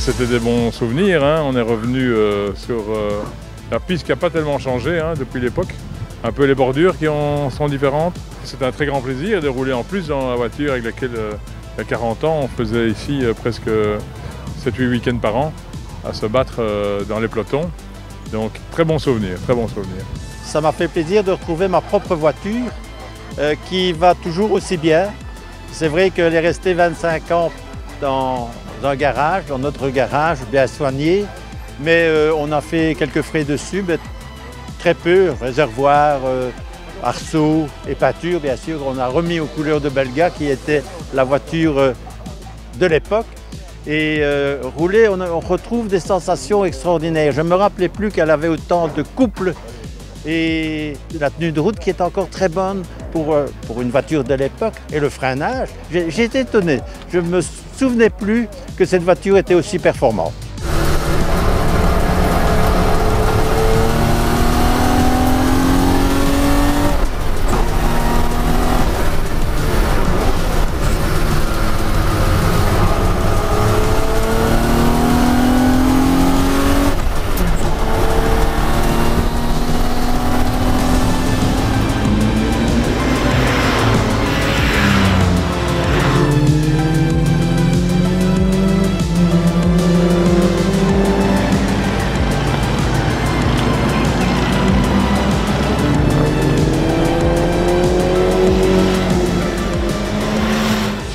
C'était des bons souvenirs, hein. On est revenu sur la piste qui n'a pas tellement changé depuis l'époque. Un peu les bordures sont différentes. C'est un très grand plaisir de rouler en plus dans la voiture avec laquelle, il y a 40 ans, on faisait ici presque 7-8 week-ends par an à se battre dans les pelotons. Donc très bon souvenir, très bon souvenir. Ça m'a fait plaisir de retrouver ma propre voiture qui va toujours aussi bien. C'est vrai qu'elle est restée 25 ans dans un garage, dans notre garage, bien soigné, mais on a fait quelques frais dessus, mais très peu, réservoir, arceaux et pâture, bien sûr. On a remis aux couleurs de Belga, qui était la voiture de l'époque. Et rouler, on retrouve des sensations extraordinaires. Je ne me rappelais plus qu'elle avait autant de couples et la tenue de route qui est encore très bonne pour une voiture de l'époque. Et le freinage, j'ai été étonné. Je ne me souvenais plus que cette voiture était aussi performante.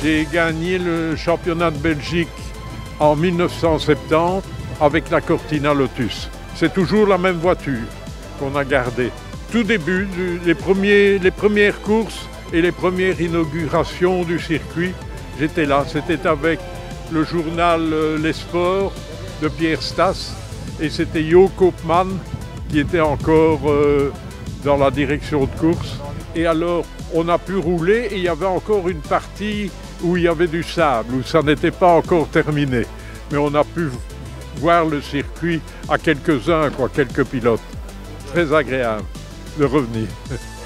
J'ai gagné le championnat de Belgique en 1970 avec la Cortina Lotus. C'est toujours la même voiture qu'on a gardée. Tout début, les premières courses et les premières inaugurations du circuit, j'étais là. C'était avec le journal Les Sports de Pierre Stas et c'était Jo Koopman qui était encore dans la direction de course. Et alors, on a pu rouler et il y avait encore une partie où il y avait du sable, où ça n'était pas encore terminé. Mais on a pu voir le circuit à quelques-uns, quelques pilotes. Très agréable de revenir.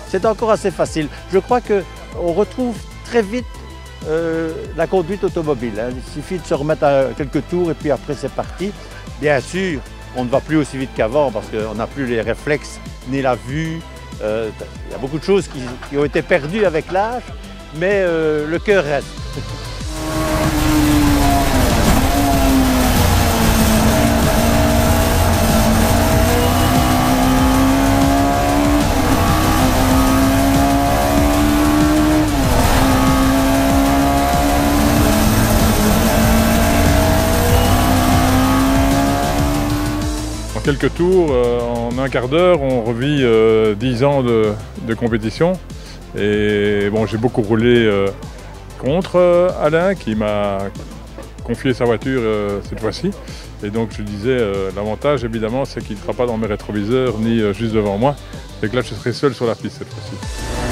C'est encore assez facile. Je crois qu'on retrouve très vite la conduite automobile. Il suffit de se remettre à quelques tours et puis après c'est parti. Bien sûr, on ne va plus aussi vite qu'avant parce qu'on n'a plus les réflexes ni la vue. Il y a beaucoup de choses qui ont été perdues avec l'âge, mais le cœur reste. En quelques tours, en un quart d'heure, on revit 10 ans de compétition. Et bon, j'ai beaucoup roulé contre Alain qui m'a confié sa voiture cette fois-ci. Et donc je disais, l'avantage évidemment, c'est qu'il ne sera pas dans mes rétroviseurs ni juste devant moi. Et que là, je serai seul sur la piste cette fois-ci.